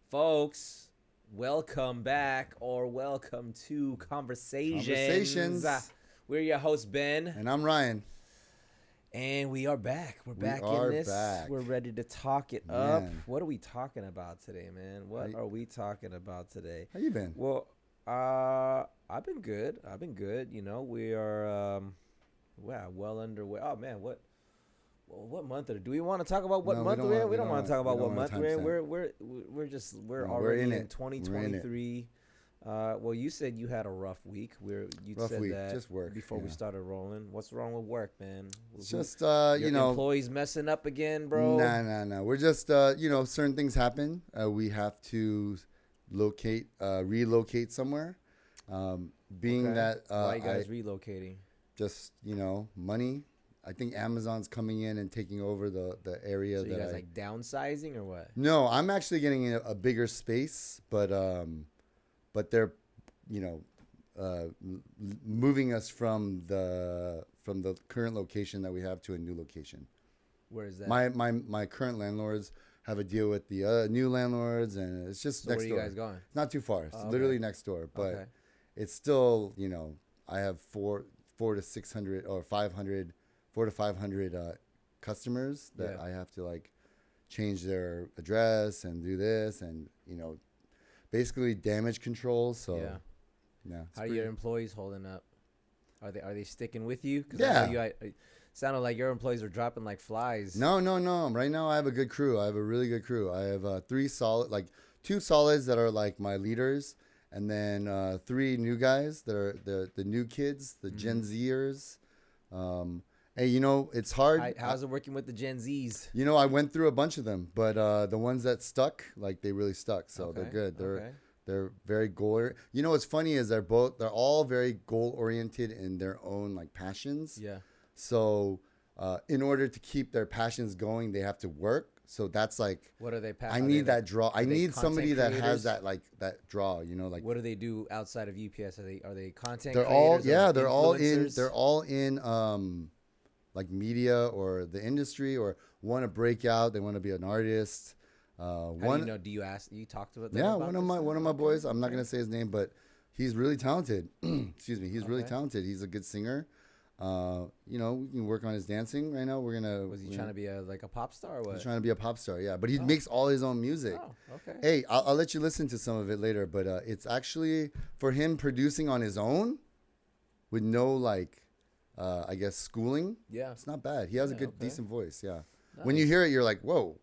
Folks, welcome back or welcome to Conversations. We're your host, Ben. And I'm Ryan. And we are back. We're back in this. We're ready to talk it up. What are we talking about today, man? What are we talking about today? How you been? Well, I've been good. You know, we are well underway. Oh man, what month do we want to talk about? What month we're in? We don't want to talk about what month we're in. We're already in 2023. Well, you said you had a rough week. Rough said week, that just work before we started rolling. What's wrong with work, man? It's just employees messing up again, bro. No. We're just certain things happen. We have to relocate somewhere. Why are you guys relocating? Just money. I think Amazon's coming in and taking over the area. So you guys like downsizing or what? No, I'm actually getting a bigger space, but they're moving us from the current location that we have to a new location. Where is that? My current landlords have a deal with the new landlords, and it's just next door. Where are you guys going? It's not too far. It's literally next door, but it's still I have 400 to 600 or 500 customers that I have to change their address and do this and basically damage control. So yeah. How are your employees holding up? Are they sticking with you? Yeah. It sounded like your employees are dropping like flies. No. Right now I have a good crew. I have a really good crew. I have two solids that are like my leaders, and then 3 new guys that are the new kids, the Gen Zers. Hey, it's hard. How's it working with the Gen Zs? I went through a bunch of them, but the ones that stuck, they really stuck. So they're good. They're very goal. What's funny is they're all very goal oriented in their own passions. Yeah. So in order to keep their passions going, they have to work. So that's what are they? I need that draw. I need somebody that has that that draw. What do they do outside of UPS? Are they content? They're creators? They're all in media or the industry, or want to break out. They want to be an artist. How do you know? Do you ask? You talked about them? Yeah, one of my boys. I'm not gonna say his name, but he's really talented. Excuse me, he's really talented. He's a good singer. We can work on his dancing right now. Was he trying to be a pop star or what? He's trying to be a pop star, yeah. But he makes all his own music. Oh, okay. Hey, I'll let you listen to some of it later. But it's actually for him producing on his own, with no I guess schooling. Yeah, it's not bad. He has a good, decent voice. Yeah. Nice. When you hear it, you're like, whoa.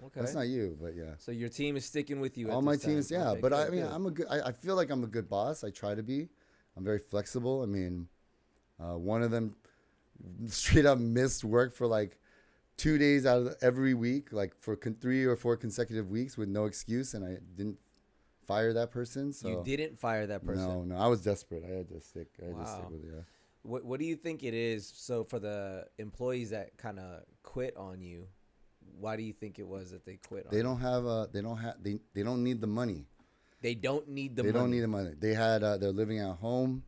Okay. That's not you, but yeah. So your team is sticking with you. All my teams, yeah. Okay, but I mean, I feel like I'm a good boss. I try to be. I'm very flexible. I mean, one of them straight up missed work for 2 days out of every week, for 3 or 4 consecutive weeks with no excuse, and I didn't fire that person. So you didn't fire that person? No. I was desperate. I had to stick. I had to stick with it. Yeah. What do you think it is? So for the employees that kind of quit on you, why do you think it was that they quit? They don't need the money. They don't need the money. They don't need the money. They had they're living at home.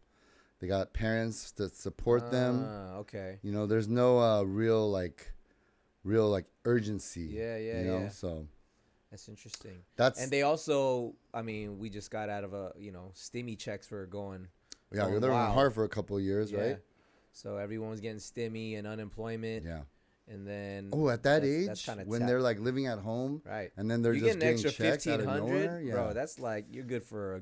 They got parents to support them. Okay. There's no real urgency. Yeah. So that's interesting. And they also, we just got out of a stimmy checks for going. Yeah, they were hard for a couple of years, right? So everyone was getting stimmy and unemployment. Yeah. And then at that age, when they're living at home, right? And then they're just getting extra checks out of nowhere. Yeah. Bro, that's you're good for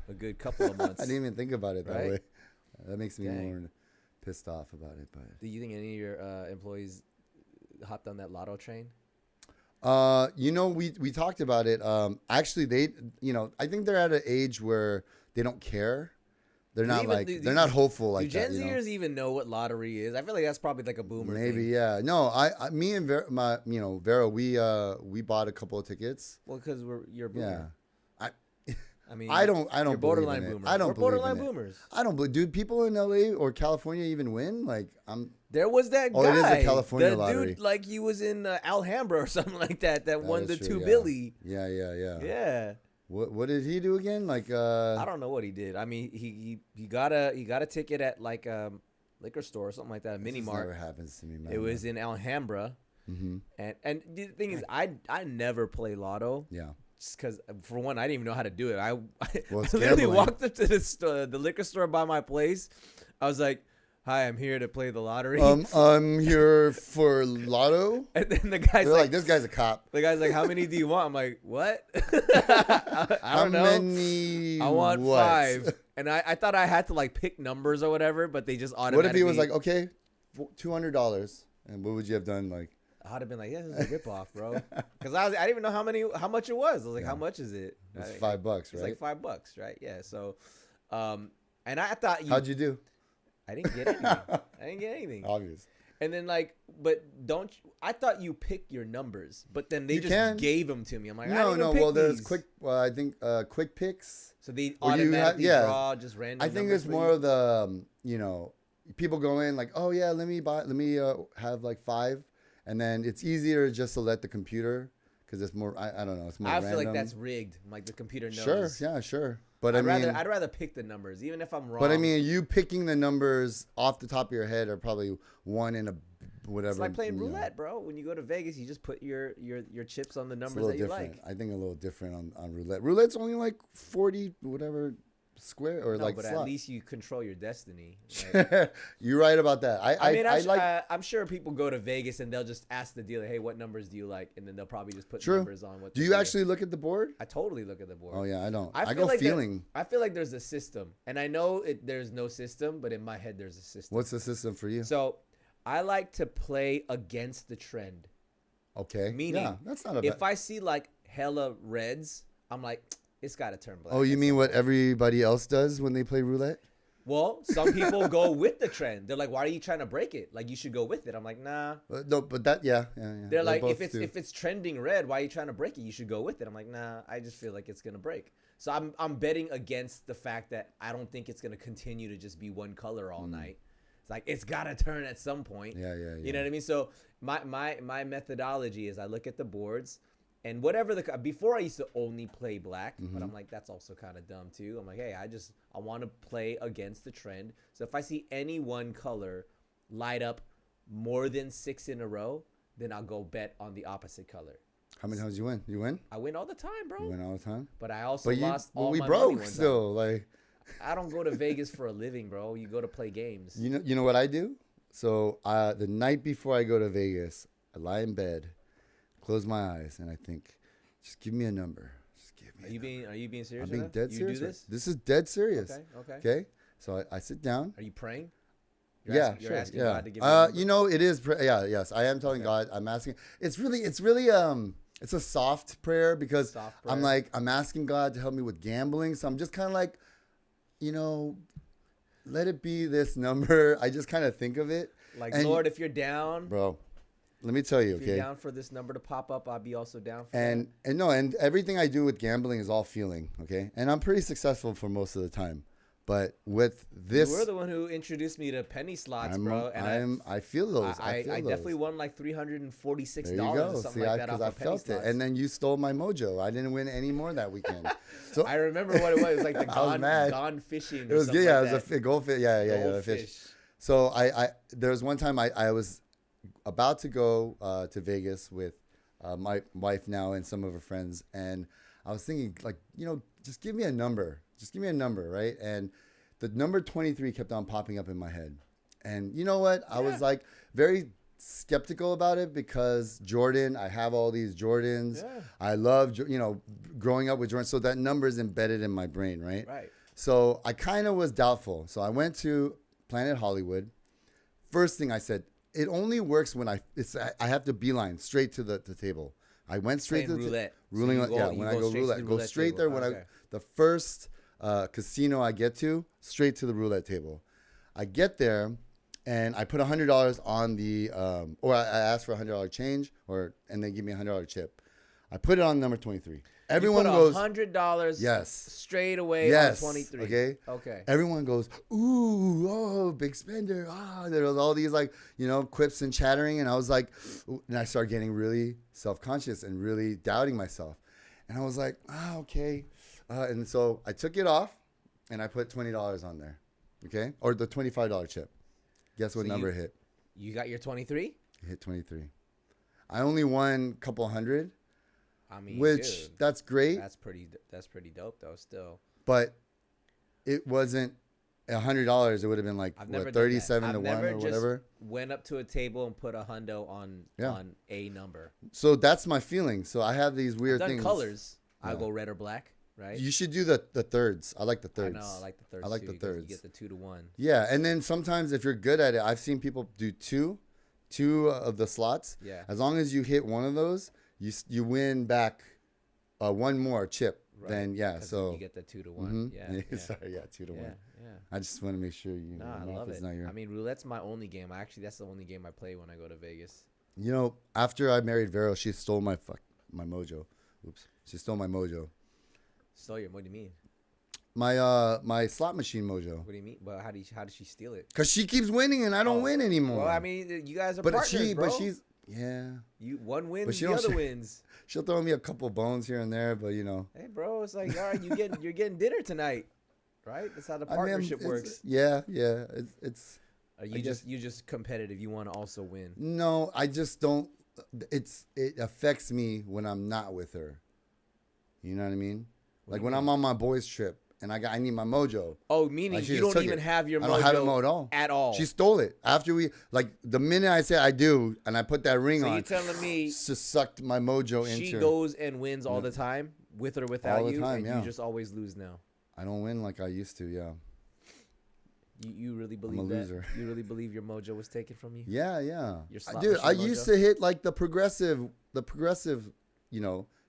a good couple of months. I didn't even think about it that way. That makes me more pissed off about it. But do you think any of your employees hopped on that lotto train? We talked about it. Actually, they, I think they're at an age where they don't care. They're not they're not hopeful like that. Do Gen Zers even know what lottery is? I feel like that's probably a boomer thing. Maybe, yeah. No, me and Vera, we bought a couple of tickets. Well, because you're a boomer. Yeah. I don't you're borderline boomers. I don't We're borderline boomers. I don't believe. Dude, people in LA or California even win? There was that guy. Oh, it is a California lottery. Dude, he was in Alhambra or something like that. That won the true, $2 billion. Yeah. Yeah. What did he do again? I don't know what he did. He got a ticket at a liquor store or something like that, a mini mart. Never happens to me, man. It was in Alhambra. Mm-hmm. And the thing is, I never play lotto. Yeah. just because for one, I didn't even know how to do it. I Well, it's literally gambling. walked up to the liquor store by my place. I was like, "Hi, I'm here to play the lottery." I'm here for lotto. And then the guy's They're like, this guy's a cop. the guy's like, "How many do you want?" I'm like, "What?" I don't know. How many? I want what? 5. And I thought I had to like pick numbers or whatever, but they just automatically. What if he was like, okay, $200, and what would you have done? Like, I'd have been like, "Yeah, this is a ripoff, bro," because I didn't even know how much it was. I was like, Yeah. "How much is it?" it's Like, $5, right? It's like $5, right? Yeah. So, and I thought How'd you do? I didn't get anything. I didn't get anything. Obvious. And then I thought you pick your numbers, but then they You just can. gave them to me. I'm like, No. Pick Well, there's these. quick. Well, I think quick picks. So they Or you automatically have- yeah. draw just random. I think numbers it's for more you? of the people go in like, oh yeah, let me have like 5, and then it's easier just to let the computer, because it's more. I don't know. It's more. I random. feel like that's rigged. Like the computer knows. Sure. Yeah. Sure. But I'd rather pick the numbers, even if I'm wrong. But I mean, you picking the numbers off the top of your head are probably one in a whatever. it's like playing you know. roulette, bro. When you go to Vegas, you just put your chips on the It's a numbers little that you different. like. I think a little different on roulette. Roulette's only like 40 whatever square or No, like but slot. at least you control your destiny. Right? You're right about that. I'm sure people go to Vegas and they'll just ask the dealer, "Hey, what numbers do you like?" And then they'll probably just put True. numbers on what. Do they you like. actually look at the board? I totally look at the board. Oh yeah, I don't. I I feel go like feeling. I feel like there's a system, and I know there's no system, but in my head there's a system. What's the system for you? So I like to play against the trend. Okay. Meaning, yeah, that's not a bad. If I see like hella reds, I'm like, it's got to turn black. Oh, you mean what everybody else does when they play roulette? Well, some people go with the trend. They're like, "Why are you trying to break it? Like, you should go with it." I'm like, "Nah." No, but that yeah. They're They like, both if do. it's trending red, why are you trying to break it? You should go with it. I'm like, "Nah, I just feel like it's gonna break." So I'm betting against the fact that I don't think it's gonna continue to just be one color all night. It's like it's gotta turn at some point. Yeah. You know what I mean? So my methodology is I look at the boards. And whatever before I used to only play black, but I'm like, that's also kind of dumb too. I'm like, hey, I want to play against the trend. So if I see any one color light up more than 6 in a row, then I'll go bet on the opposite color. How many times you win? You win? I win all the time, bro. You win all the time. But I also But lost all we my broke money one still. Like time. I don't go to Vegas for a living, bro. You go to play games. you know what I do? So the night before I go to Vegas, I lie in bed, close my eyes, and I think, just give me a number. Just give me. Are you being serious? I'm being right dead now? serious. You do this? This is dead serious. Okay. Okay. So I sit down. Are you praying? You're You're asking yeah. God to give you a number? You know, it is. Yes, I am telling God. I'm asking. It's really. It's a soft prayer because Soft prayer. I'm asking God to help me with gambling. So I'm just kind of like, let it be this number. I just kind of think of it. Like, And- Lord, if you're down, Bro, let me tell you, if you're okay? down for this number to pop up, I'll be also down for And everything I do with gambling is all feeling, okay? And I'm pretty successful for most of the time. But with that. this, You were the one who introduced me to penny slots, bro. And I feel those. I feel those. definitely won like $346 There you or go. something See, like that because off I of penny felt it, slots. and then you stole my mojo. I didn't win any more that weekend. So I remember what it was. It was like the I was mad. gone fishing. it was something yeah, like it was that. a goldfish. Yeah, a fish. Goldfish. So there was one time I was about to go to Vegas with my wife now and some of her friends, and I was thinking like, just give me a number. Just give me a number, right? And the number 23 kept on popping up in my head. And you know what? I was like very skeptical about it because Jordan, I have all these Jordans. Yeah. I love, growing up with Jordan. So that number is embedded in my brain, right? Right. So I kind of was doubtful. So I went to Planet Hollywood. First thing I said, it only works when I have to beeline straight to the table. I went straight Playing to roulette. the ruling. So you go- you when I go go straight to roulette, the go roulette straight table. there. When Okay. the first casino I get to, straight to the roulette table. I get there, and I put $100 on the, or I asked for $100 change, and they give me $100 chip. I put it on number 23. Everyone you put goes, $100 yes, straight away yes, on 23. Okay. Everyone goes, ooh, oh, big spender. There was all these quips and chattering, and I was like, and I started getting really self-conscious and really doubting myself, and I was like, okay, and so I took it off, and I put $20 on there, okay, or the $25 chip. Guess what number it hit? You got your 23? It hit 23. I only won a couple hundred, I mean, which dude, that's great. That's pretty dope though. Still, but it wasn't $100. It would have been like I've never 37 to I've 1 never or just whatever. went up to a table and put a hundo on a number. So that's my feeling. So I have these weird I've done things. colors. Yeah. I go red or black. Right. You should do the thirds. I like the thirds. I know. I like the thirds. I like too, the thirds. You get the 2 to 1. Yeah, and then sometimes if you're good at it, I've seen people do two of the slots. Yeah. As long as you hit one of those, you win back one more chip. Right. Then so you get the 2 to 1. Mm-hmm. Yeah. Sorry, 2 to 1. Yeah. I just want to make sure you. Nah, I love it. I mean, roulette's my only game. That's the only game I play when I go to Vegas. You know, after I married Vero, she stole my mojo. Oops, she stole my mojo. Stole your? What do you mean? My slot machine mojo. What do you mean? Well, how did she steal it? Cause she keeps winning and I don't win anymore. Well, I mean, you guys are partners, bro. But she's you one wins, the other wins. She'll throw me a couple bones here and there, but you know. Hey, bro, it's like, all right, you're getting dinner tonight, right? That's how the partnership works. Yeah. It's. Are you just competitive? You want to also win? No, I just don't. It affects me when I'm not with her. You know what I mean? Like when I'm on my boys trip and I need my mojo. Oh, meaning you don't even have your mojo. I don't have it at all. She stole it after the minute I said I do and I put that ring on. So you're telling me she sucked my mojo into. She goes and wins all the time, with or without all the time, and you just always lose now. I don't win like I used to. Yeah. You really believe I'm a loser. You really believe your mojo was taken from you? Yeah. Your slot Dude, I mojo? used to hit like the progressive,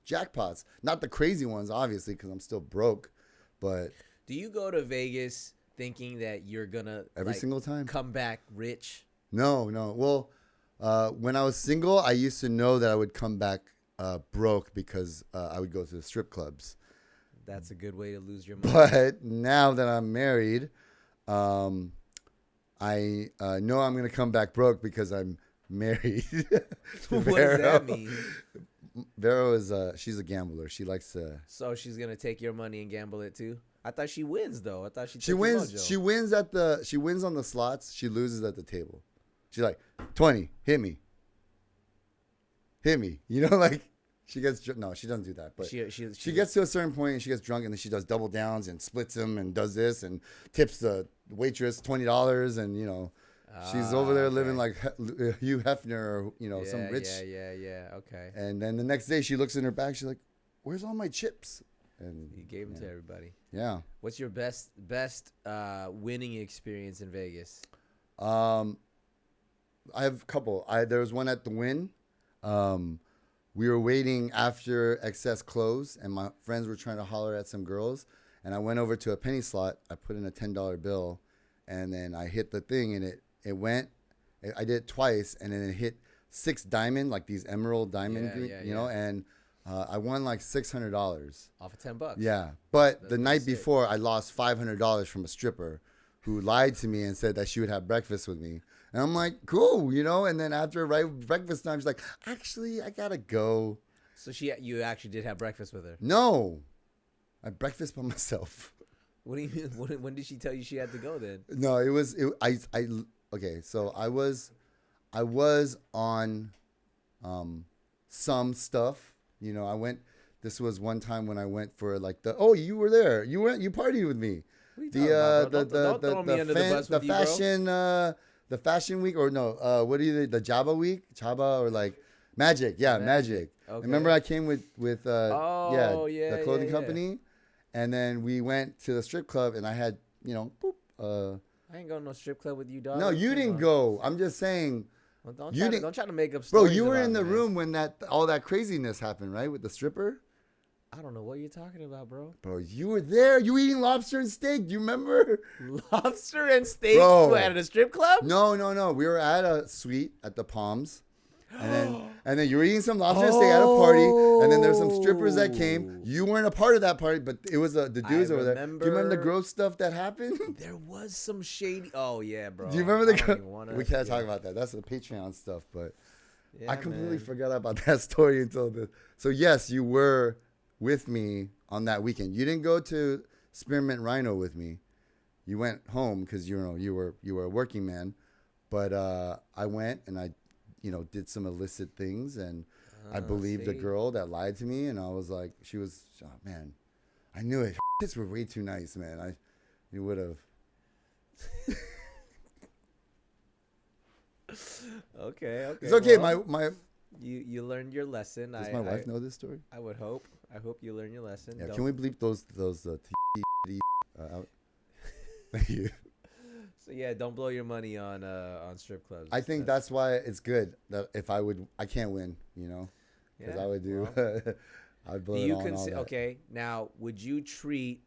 jackpots. Not the crazy ones, obviously, because I'm still broke. But do you go to Vegas thinking that you're gonna every single time come back rich? No. Well, when I was single, I used to know that I would come back broke because I would go to the strip clubs. That's a good way to lose your money. But now that I'm married, I know I'm gonna come back broke because I'm married. What does that mean? Vero is she's a gambler. She likes to. So she's gonna take your money and gamble it too. I thought she wins though. I thought she wins. She wins she wins on the slots. She loses at the table. She's like 20. Hit me. You know, like she gets no. She doesn't do that. But she gets to a certain point and she gets drunk and then she does double downs and splits them and does this and tips the waitress $20 and you know. She's over there living like Hugh Hefner or, some rich. Yeah. Okay. And then the next day she looks in her bag. She's like, where's all my chips? And you gave them to everybody. Yeah. What's your best winning experience in Vegas? I have a couple. There was one at the Wynn. We were waiting after excess closed and my friends were trying to holler at some girls. And I went over to a penny slot. I put in a $10 bill and then I hit the thing and it went, I did it twice, and then it hit 6 diamond, like these emerald diamond, and I won like $600 off of $10. Yeah, but the night before, I lost $500 from a stripper who lied to me and said that she would have breakfast with me, and I'm like, cool, and then after breakfast time, she's like, actually, I gotta go. So you actually did have breakfast with her? No, I had breakfast by myself. What do you mean? When did she tell you she had to go then? No, okay, so I was on some stuff. I went. This was one time when I went for like you were there. You partied with me. What are you don't throw me under the bus with the fashion week or no? What do you the Java week? Java or like Magic? Yeah, Magic. Okay. Remember I came with the clothing company, and then we went to the strip club, and I had I ain't going to no strip club with you, dog. No, you didn't go. I'm just saying. Well, don't try to make up stories. Bro, you were in the room when all that craziness happened, right? With the stripper? I don't know what you're talking about, bro. Bro, you were there. You were eating lobster and steak. Do you remember? Lobster and steak? Bro. At a strip club? No. We were at a suite at the Palms. And then you were eating some lobster and steak at a party, and then there's some strippers that came. You weren't a part of that party, but it was the dudes over there. Do you remember the gross stuff that happened? There was some shady. Oh yeah, bro. Do you remember we can't talk about that. That's the Patreon stuff, but I completely forgot about that story until the. So yes, you were with me on that weekend. You didn't go to Spearmint Rhino with me. You went home because you were a working man, but I went and I did some illicit things and I believed the girl that lied to me, and I was like, oh man, I knew it. Kids were way too nice, man. You would have. Okay. It's okay. Well, my. You learned your lesson. Does my wife know this story? I would hope. I hope you learn your lesson. Yeah. Can we bleep those out? Thank you. So yeah, don't blow your money on strip clubs. I think that's why it's good that if I can't win, because I would do. Well, I'd blow it on all that. Okay, now would you treat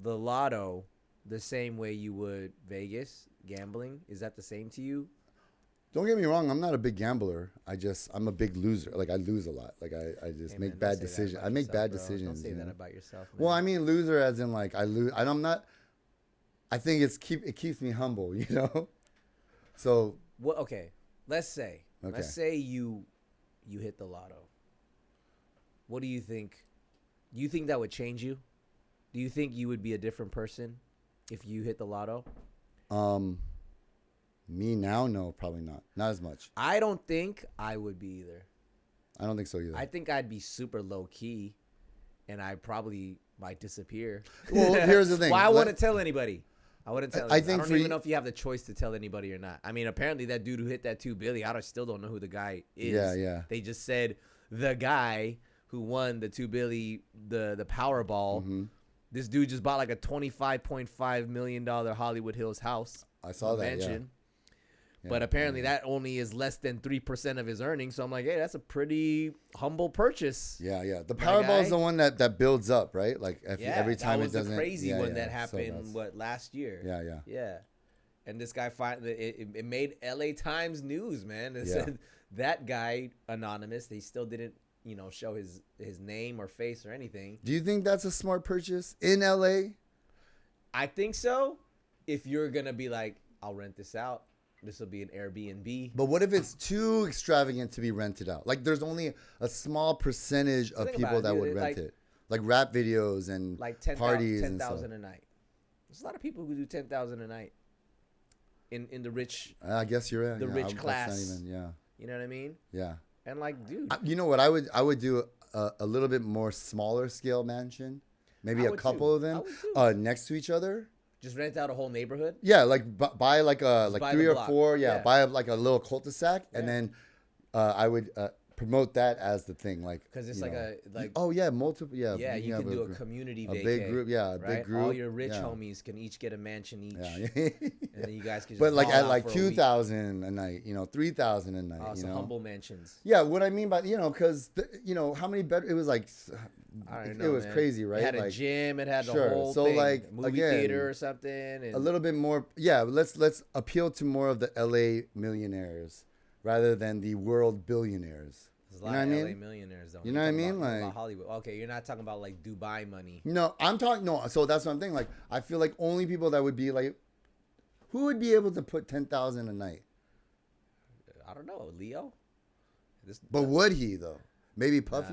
the lotto the same way you would Vegas gambling? Is that the same to you? Don't get me wrong. I'm not a big gambler. I'm a big loser. Like I lose a lot. Like I just make bad decisions. I make bad decisions. Don't say that about yourself. Man. Well, I mean loser as in like I lose. And I'm not. I think it keeps me humble. So. Well, okay. Let's say you hit the lotto. What do you think? Do you think that would change you? Do you think you would be a different person if you hit the lotto? Me now? No, probably not. Not as much. I don't think I would be either. I don't think so either. I think I'd be super low key, and I probably might disappear. Well, here's the thing. Well, I wouldn't tell anybody. I wouldn't tell. I don't even know if you have the choice to tell anybody or not. I mean, apparently that dude who hit that $2 billion, I still don't know who the guy is. Yeah. They just said the guy who won the $2 billion, the Powerball. Mm-hmm. This dude just bought like a $25.5 million Hollywood Hills house. I saw that. Mansion. Yeah. But apparently that only is less than 3% of his earnings. So I'm like, hey, that's a pretty humble purchase. Yeah. The Powerball is the one that builds up, right? Like every time that was it doesn't. The crazy one that happened last year. Yeah. And this guy it made LA Times news, man. It said that guy anonymous. They still didn't show his name or face or anything. Do you think that's a smart purchase in LA? I think so. If you're gonna be like, I'll rent this out. This will be an Airbnb. But what if it's too extravagant to be rented out? Like there's only a small percentage of people that would rent it. Like rap videos and like parties 10,000 a night. There's a lot of people who do 10,000 a night. In the rich. I guess you're right. The rich class. That's not even, You know what I mean? Yeah. And like, dude. You know what? I would do a little bit more smaller scale mansion. Maybe a couple of them next to each other. Just rent out a whole neighborhood. Yeah, like buy like 3 or 4. Yeah, buy like a little cul-de-sac, and then I would promote that as the thing, like because it's like oh yeah, multiple you can do a community vacay, big group, big group. All your rich homies can each get a mansion each, and then you guys can. Just but like at like 2,000 a night, 3,000 a night. So humble mansions. Yeah, what I mean by because how many better it was like. I don't know, it was crazy, right? It had a gym. It had the whole thing. Like movie theater or something. And a little bit more. Yeah, let's appeal to more of the LA millionaires rather than the world billionaires. There's a lot of LA millionaires, though. You know what I mean? Like Hollywood. Okay, you're not talking about like Dubai money. No, I'm talking. No, so that's what I'm thinking. Like, I feel like only people that would be like, who would be able to put 10,000 a night? I don't know, Leo. But would he though? Maybe Puffy.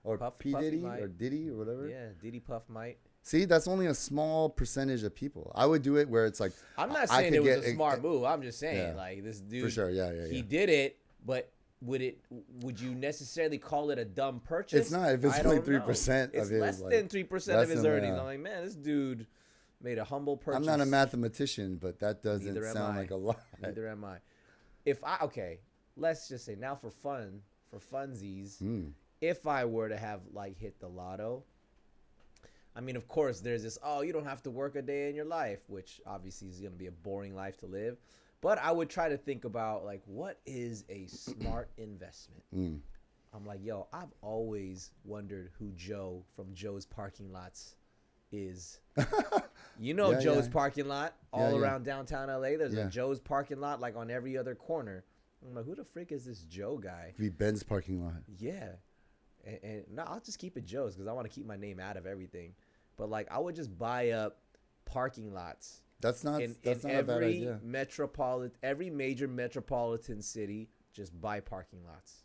Or P. Diddy might. Or Diddy or whatever. Yeah, Diddy Puff might. See, that's only a small percentage of people. I would do it where it's like. I'm not saying it was a smart move. I'm just saying like this dude. For sure, yeah. He did it, but would you necessarily call it a dumb purchase? It's not. If it's only 3% of his. It's less than 3% of his earnings. I'm like, man, this dude made a humble purchase. I'm not a mathematician, but that doesn't sound like a lot. Neither am I. Let's just say now for funsies. If I were to have like hit the lotto, I mean, of course, there's this, you don't have to work a day in your life, which obviously is going to be a boring life to live. But I would try to think about like, what is a smart investment? I'm like, I've always wondered who Joe from Joe's Parking Lots is. Joe's Parking Lot all around downtown LA. There's a Joe's Parking Lot like on every other corner. I'm like, who the frick is this Joe guy? Could be Ben's parking lot. Yeah. And no, I'll just keep it Joe's because I want to keep my name out of everything. But like, I would just buy up parking lots. That's not a bad idea. Every major metropolitan city, just buy parking lots.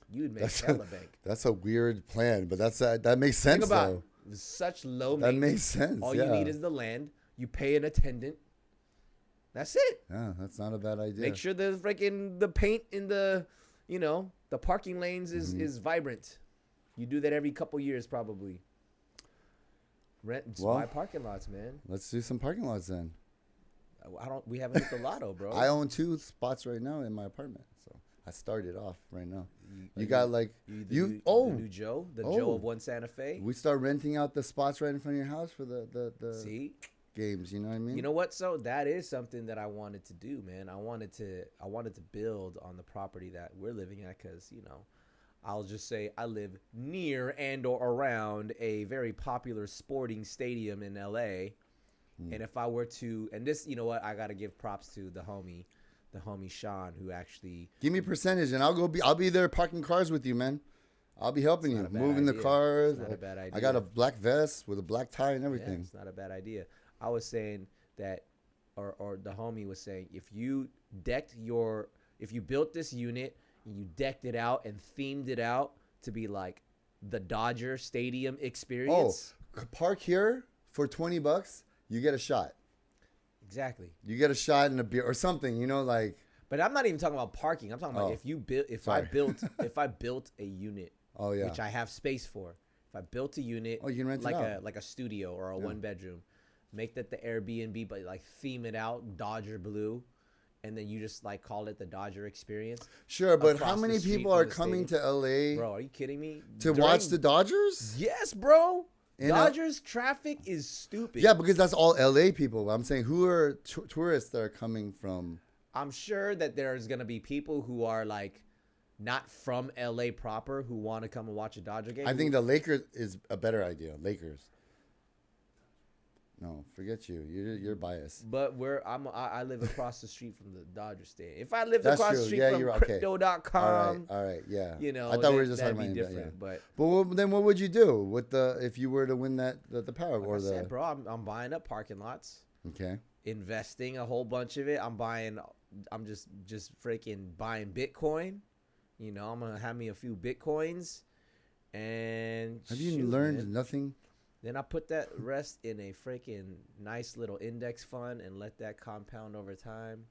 You'd make hella bank. That's a weird plan, but that makes sense. Think about such low maintenance. That makes sense. All you need is the land. You pay an attendant. That's it. Yeah, that's not a bad idea. Make sure the paint in the The parking lanes is vibrant. You do that every couple years probably. Buy parking lots, man. Let's do some parking lots then. We haven't hit the lotto, bro. I own 2 spots right now in my apartment, so I started off right now. You got like the new Joe, Joe of One Santa Fe. We start renting out the spots right in front of your house for the games. You know what I mean? You know what? So that is something that I wanted to do, man. I wanted to build on the property that we're living at, because I'll just say I live near and or around a very popular sporting stadium in LA. And if I were to, and this, you know what, I got to give props to the homie Sean, who actually give me a percentage, and I'll be there parking cars with you, man. I'll be helping you, moving the cars. It's not a bad idea. I got a black vest with a black tie and everything. Yeah, it's not a bad idea. I was saying that, or the homie was saying, if you built this unit, and you decked it out and themed it out to be like the Dodger Stadium experience. Oh, park here for $20. You get a shot. Exactly. You get a shot and a beer or something, like. But I'm not even talking about parking. I'm talking about if I built a unit. Oh yeah. Which I have space for. If I built a unit, you can rent it out. like a studio or a 1-bedroom, make that the Airbnb, but like theme it out Dodger blue, and then you just like call it the Dodger experience. Sure, but how many people are coming to LA? Bro, are you kidding me? To watch the Dodgers? Yes, bro. Dodgers traffic is stupid. Yeah, because that's all LA people. I'm saying, who are tourists that are coming from? I'm sure that there's going to be people who are like not from LA proper who want to come and watch a Dodger game. I think the Lakers is a better idea. Lakers. No, forget you. You're biased. But I live across the street from the Dodger Stadium. If I lived across the street from crypto.com, all right, yeah. I thought we were just talking about different. Yeah. But then what would you do if you were to win the power like or I said, bro? I'm buying up parking lots. Okay. Investing a whole bunch of it. I'm just freaking buying Bitcoin. I'm gonna have me a few Bitcoins. And have you learned nothing? Then I put that rest in a freaking nice little index fund and let that compound over time.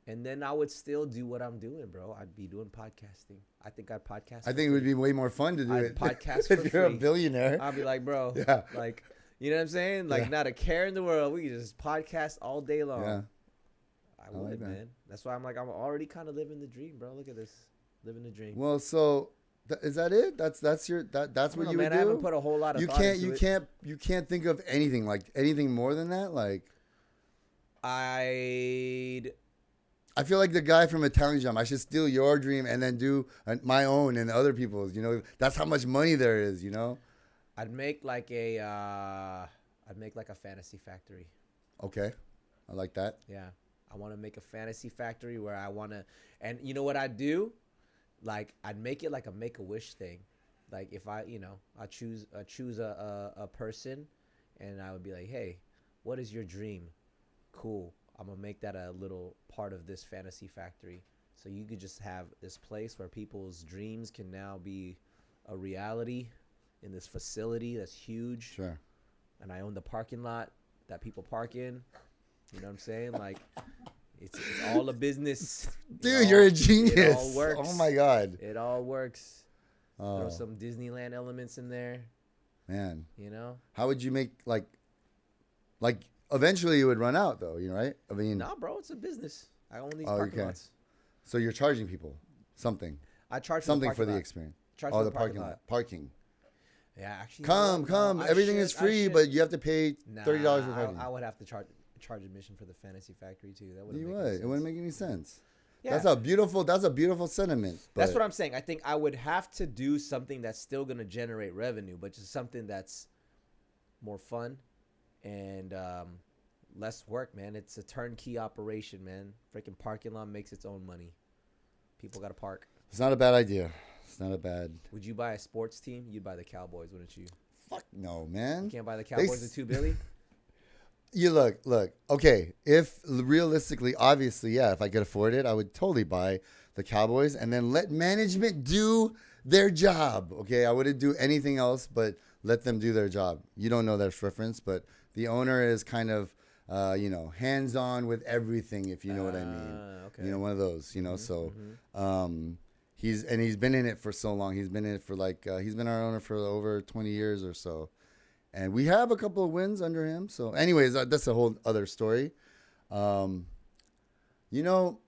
And then I would still do what I'm doing, bro. I'd be doing podcasting. I think I'd podcast. I think it would be way more fun to do it. Podcast for if you're a billionaire. I'd be like, bro, like, you know what I'm saying? Like, not a care in the world. We could just podcast all day long. Yeah. I would, man. That's why I'm already kind of living the dream, bro. Look at this. Living the dream. Well, so is that it? That's what you would do? I haven't put a whole lot of thought into it. You can't think of anything more than that? Like, I feel like the guy from Italian Job. I should steal your dream and then do my own and other people's. That's how much money there is. I'd make like a fantasy factory. Okay, I like that. Yeah, I want to make a fantasy factory where I want to, and you know what I'd do? Like, I'd make it like a Make-A-Wish thing. Like, if I choose a person, and I would be like, hey, what is your dream? Cool. I'm going to make that a little part of this fantasy factory. So you could just have this place where people's dreams can now be a reality in this facility that's huge. Sure. And I own the parking lot that people park in. You know what I'm saying? Like, it's all a business. Dude, you're a genius. It all works. Oh, my God. It all works. Throw some Disneyland elements in there. Man. How would you make, like eventually you would run out, though, right? I mean. Nah, bro, it's a business. I own these parking lots. So you're charging people something. I charge something for the experience. The parking lot. Parking. Yeah, actually. Come. Everything is free, but you have to pay $30 for parking. I would have to charge admission for the fantasy factory too. That wouldn't make any sense. It wouldn't make any sense. Yeah. That's a beautiful sentiment. That's what I'm saying. I think I would have to do something that's still going to generate revenue, but just something that's more fun and less work, man. It's a turnkey operation, man. Freaking parking lot makes its own money. People got to park. It's not a bad idea. It's not a bad. Would you buy a sports team? You'd buy the Cowboys, wouldn't you? Fuck no, man. You can't buy the Cowboys with $2 billion? You look. Okay, if realistically, obviously, yeah, if I could afford it, I would totally buy the Cowboys and then let management do their job. Okay, I wouldn't do anything else but let them do their job. You don't know that reference, but the owner is kind of, hands-on with everything, if you know what I mean. Okay. One of those, so, he's been in it for so long. He's been in it for like he's been our owner for over 20 years or so, and we have a couple of wins under him. So, anyways, that's a whole other story. You know,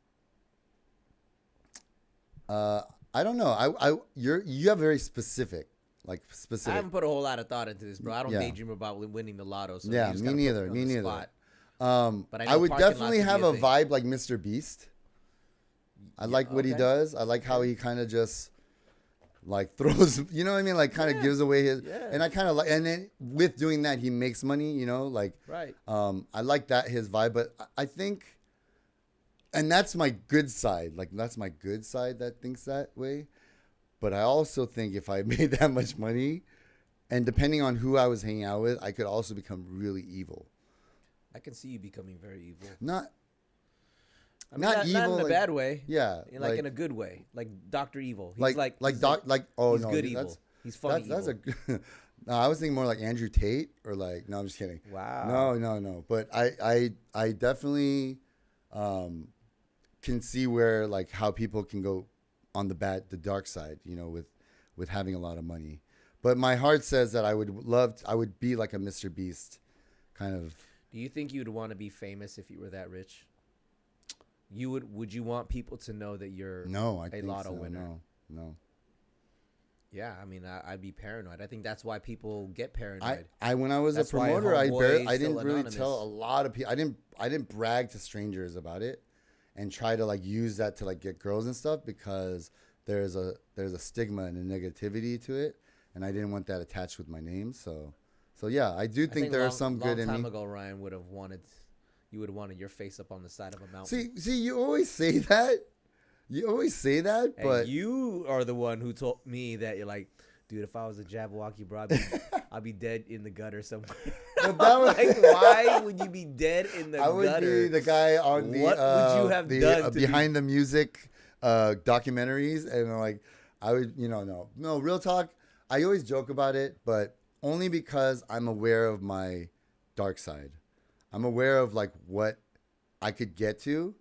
I don't know. You have very specific. Like specific. I haven't put a whole lot of thought into this, bro. I don't daydream about winning the lotto. So yeah, me neither. Me neither. But I would parking definitely have a vibe like Mr. Beast. I like what he does. I like how he kind of just like throws, you know what I mean? Like kind of gives away his, and I kind of like, and then with doing that, he makes money, you know, like, right. I like that, his vibe, but I think, and that's my good side. Like that's my good side that thinks that way. But I also think if I made that much money, and depending on who I was hanging out with, I could also become really evil. I can see you becoming very evil. Not evil, not in a like, bad way. Yeah, like in a good way, like Dr. Evil. He's he's good evil. He's funny evil. No, I was thinking more like Andrew Tate or like. No, I'm just kidding. Wow. No. But I definitely can see where like how people can go on the dark side, you know, with having a lot of money. But my heart says that I would be like a Mr. Beast kind of. Do you think you'd want to be famous if you were that rich? Would you want people to know that you're a lotto winner? No. Yeah, I mean, I'd be paranoid. I think that's why people get paranoid. When I was a promoter, I didn't really tell a lot of people. I didn't brag to strangers about it and try to like use that to like get girls and stuff because there's a stigma and a negativity to it, and I didn't want that attached with my name. So yeah, I think there are some good in me. Long time ago, Ryan would have wanted your face up on the side of a mountain. See, you always say that. But you are the one who told me that you're like, dude, if I was a Jabberwocky, bro, I'd be dead in the gutter somewhere. But that was like, why would you be dead in the gutter? I would be the guy on the what would you have done behind the music documentaries, and like I would, no, real talk. I always joke about it, but only because I'm aware of my dark side. I'm aware of like what I could get to.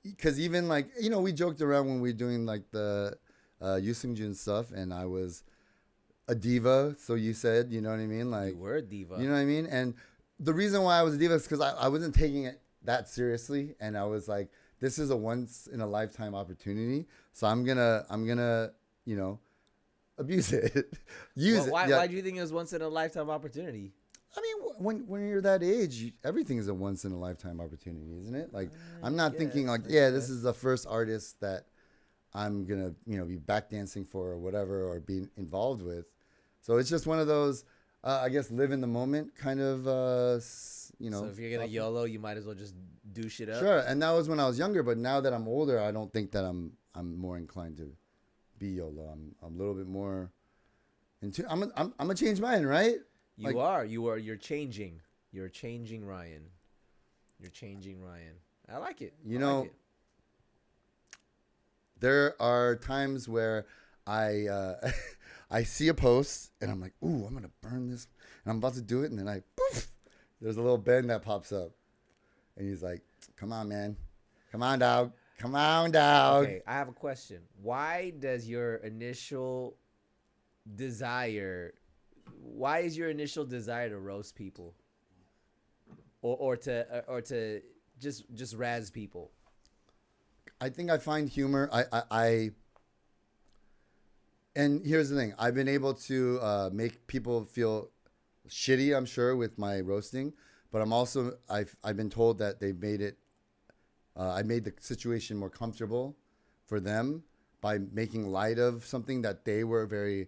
Because even like, we joked around when we were doing like the Yusung-jun stuff, and I was a diva. So you said, you know what I mean? Like, you were a diva. You know what I mean? And the reason why I was a diva is because I wasn't taking it that seriously. And I was like, this is a once in a lifetime opportunity. So I'm gonna, abuse it. Why do you think it was once in a lifetime opportunity? I mean, when you're that age, everything is a once in a lifetime opportunity, isn't it? Like, I'm not thinking like, this is the first artist that I'm gonna, be back dancing for or whatever, or be involved with. So it's just one of those, I guess, live in the moment kind of, So if you're gonna YOLO, you might as well just do shit up. Sure, and that was when I was younger, but now that I'm older, I don't think that I'm more inclined to be YOLO. I'm a little bit more into. I'm a changed man, right? You're changing. You're changing, Ryan. You're changing, Ryan. I like it. There are times where I I see a post and I'm like, ooh, I'm gonna burn this, and I'm about to do it, and then poof, there's a little Ben that pops up, and he's like, come on, man, come on, dog, come on, dog. Okay, I have a question. Why does your initial desire? Why is your initial desire to roast people, or to just razz people? I think I find humor. And here's the thing: I've been able to make people feel shitty, I'm sure, with my roasting. But I've been told that they've made it. I made the situation more comfortable for them by making light of something that they were very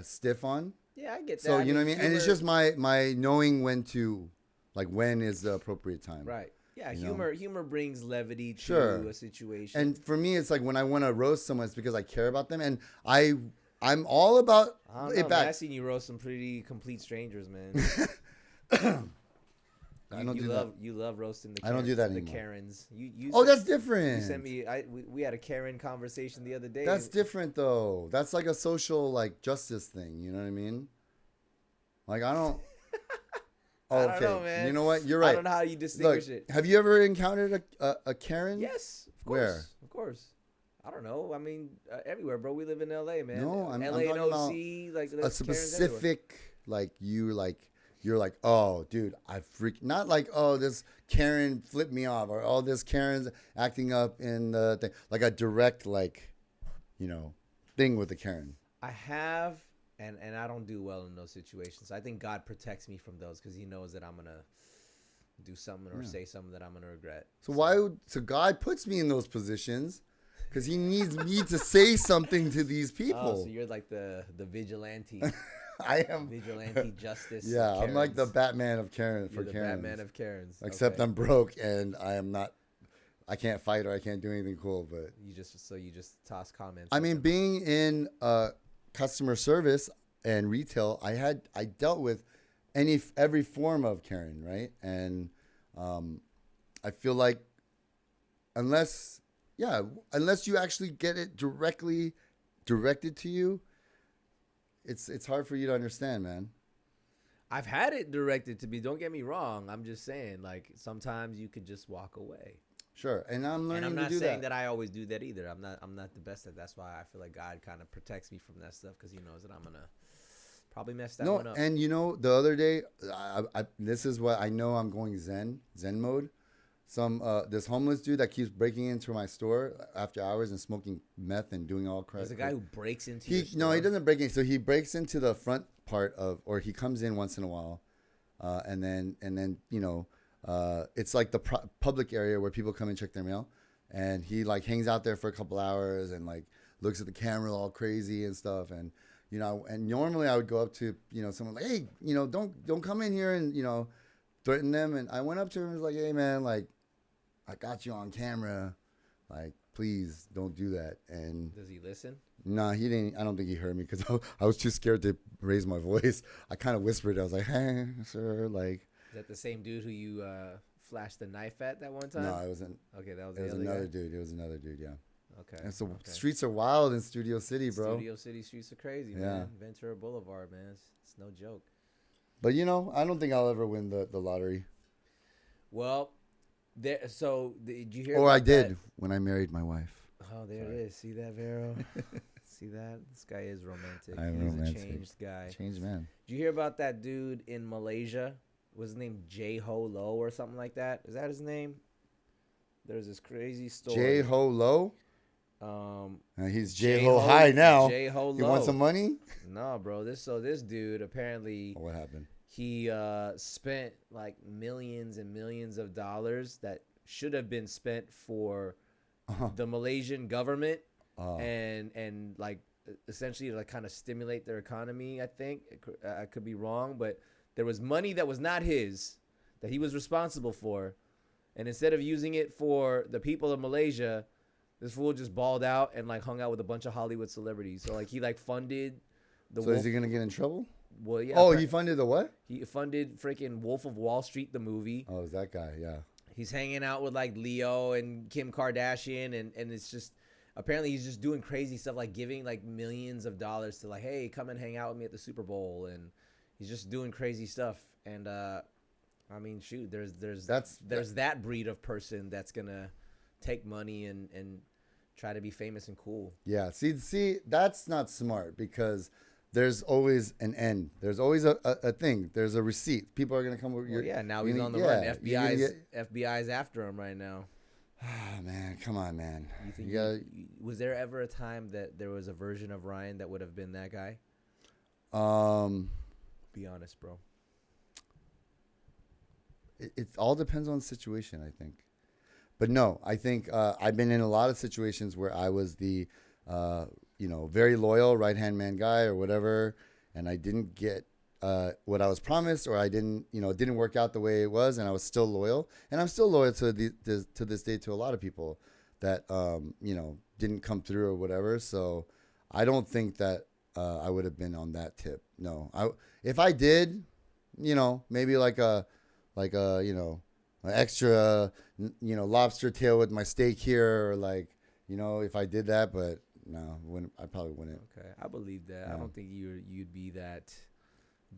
stiff on. Yeah, I get that. So, you know what I mean? And it's just my knowing when is the appropriate time. Right. Yeah, humor brings levity to a situation. And for me, it's like when I want to roast someone, it's because I care about them. And I'm all about it back. I've seen you roast some pretty complete strangers, man. I don't do that. You love roasting the Karens. I don't do that anymore. The Karens. That's different. You sent me. We had a Karen conversation the other day. That's different though. That's like a social like justice thing. You know what I mean? Like I don't. I don't know, man. You know what? You're right. I don't know how you distinguish it. Have you ever encountered a Karen? Yes. Of course. Where? Of course. I don't know. I mean, everywhere, bro. We live in LA, man. No, I'm LA and talking OC, like a specific, you're like, oh, dude, I freak. Not like, oh, this Karen flipped me off, or oh, this Karen's acting up in the thing. Like a direct, like, thing with the Karen. I have, and I don't do well in those situations. I think God protects me from those because He knows that I'm gonna do something or say something that I'm gonna regret. So God puts me in those positions because He needs me to say something to these people. Oh, so you're like the vigilante. I am vigilante justice. Yeah, I'm like the Batman of Karen You're for the Karens. Batman of Karens. Except I'm broke and I can't fight or I can't do anything cool. But you just toss comments. I mean, being in customer service and retail, I dealt with every form of Karen, right? And I feel like unless you actually get it directly directed to you, it's hard for you to understand, man. I've had it directed to me. Don't get me wrong. I'm just saying, like, sometimes you could just walk away. Sure, and I'm learning to do that. And I'm not saying that I always do that either. I'm not the best at that. That's why I feel like God kind of protects me from that stuff because He knows that I'm gonna probably mess that one up. And the other day, this is what I know. I'm going Zen mode. This homeless dude that keeps breaking into my store after hours and smoking meth and doing all crap. There's a guy who breaks into your store? No, he doesn't break in. So he breaks into the front part or he comes in once in a while, and then it's like the public area where people come and check their mail, and he like hangs out there for a couple hours and like looks at the camera all crazy and stuff, and and normally I would go up to someone like, hey, don't come in here and threaten them, and I went up to him and was like, hey man, like, I got you on camera, like, please don't do that. And does he listen? No, he didn't. I don't think he heard me because I was too scared to raise my voice. I kind of whispered. I was like, hey, sir, like. Is that the same dude who you flashed the knife at that one time? No, it wasn't. Okay, that was the other another guy? Dude. It was another dude, yeah. Okay. And so streets are wild in Studio City, bro. Studio City streets are crazy, man. Ventura Boulevard, man. It's no joke. But, I don't think I'll ever win the lottery. Well, did you hear Or I did when I married my wife. Oh, there it is. See that, Vero? See that? This guy is romantic. I'm He's romantic. a changed guy. Changed man. Did you hear about that dude in Malaysia? Was his name J-Ho Lo or something like that? Is that his name? There's this crazy story. J-Ho Lo? He's J-Ho High now. J-Ho Lo. You want some money? No, bro. This dude apparently. What happened? He spent like millions and millions of dollars that should have been spent for the Malaysian government and like essentially to like kind of stimulate their economy. I think I could be wrong, but there was money that was not his that he was responsible for, and instead of using it for the people of Malaysia, this fool just balled out and like hung out with a bunch of Hollywood celebrities. So like he like funded the. So is he gonna get in trouble? Well, yeah. Oh, he funded the what? He funded freaking Wolf of Wall Street, the movie. Oh, is that guy? Yeah. He's hanging out with like Leo and Kim Kardashian, and it's just apparently he's just doing crazy stuff like giving like millions of dollars to like, hey, come and hang out with me at the Super Bowl, and he's just doing crazy stuff. And I mean, shoot, there's that breed of person that's gonna take money and try to be famous and cool. Yeah. See, that's not smart because there's always an end. There's always a thing. There's a receipt. People are gonna come with your. Yeah, now he's on the run. FBI's after him right now. Oh man, come on, man. Was there ever a time that there was a version of Ryan that would have been that guy? Be honest, bro. It all depends on the situation, I think. But no, I think I've been in a lot of situations where I was the very loyal right-hand man guy or whatever, and I didn't get what I was promised, or I didn't, it didn't work out the way it was, and I was still loyal. And I'm still loyal to this day to a lot of people that, didn't come through or whatever. So I don't think that I would have been on that tip. No, if I did, maybe like an extra, lobster tail with my steak here, or like, if I did that, but no, I probably wouldn't. Okay, I believe that. Yeah. I don't think you'd be that.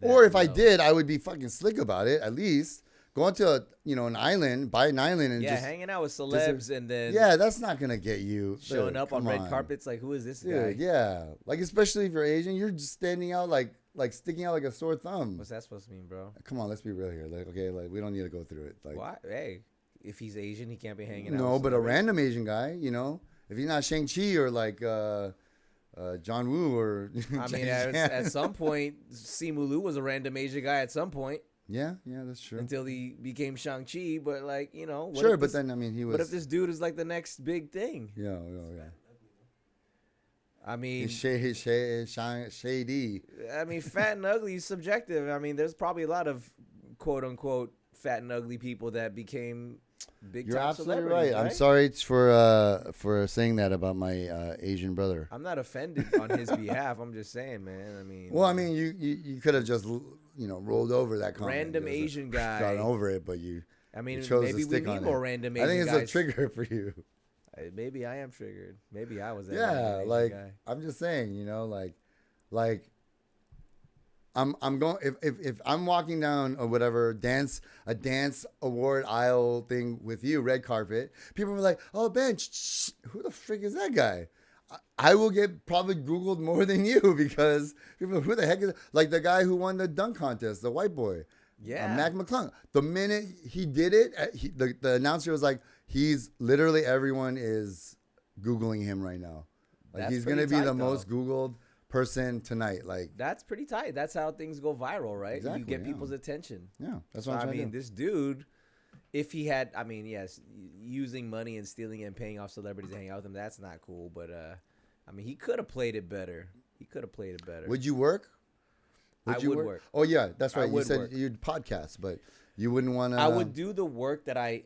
Or if I did, I would be fucking slick about it, at least. going to an island, buy an island, and just hanging out with celebs and then that's not gonna get you showing up on red carpets. Like, who is this guy? Yeah, like especially if you're Asian, you're just standing out like sticking out like a sore thumb. What's that supposed to mean, bro? Come on, let's be real here. Like, okay, like we don't need to go through it. Like, why? Hey, if he's Asian, he can't be hanging out. No, but a random Asian guy, if he's not Shang-Chi or like John Woo or I mean, at some point, Simu Liu was a random Asian guy at some point. Yeah, that's true. Until he became Shang-Chi, but like, sure, but then I mean, he was. What if this dude is like the next big thing? Yeah. I mean, shady. I mean, fat and ugly is subjective. I mean, there's probably a lot of quote unquote fat and ugly people that became big. You're absolutely right. I'm sorry for saying that about my Asian brother. I'm not offended on his behalf. I'm just saying, man. I mean, well, I mean, you could have just rolled over that comment. Random Asian guy. Gotten over it, but you. I mean, you chose maybe to stick we need on more it. random Asian guys. I think it's a trigger for you. Maybe I am triggered. Maybe I was that. Yeah, like guy. I'm just saying, like I'm going if I'm walking down or whatever a dance award aisle thing with you, red carpet, people were like, "Oh, Ben, who the frick is that guy?" I will get probably Googled more than you because people are, who the heck is like the guy who won the dunk contest, the white boy. Yeah, Mac McClung. The minute he did it, the announcer was like, "He's literally everyone is Googling him right now. Like he's gonna be the most Googled person tonight." Like that's pretty tight. That's how things go viral, right? Exactly, you get people's attention. Yeah, that's what I'm trying to do. This dude, if he had, I mean, yes, using money and stealing it and paying off celebrities to hang out with him, that's not cool. But I mean, he could have played it better. Would you work? I would work. Oh yeah, that's right. You said you'd podcast, but you wouldn't want to. I would do the work that I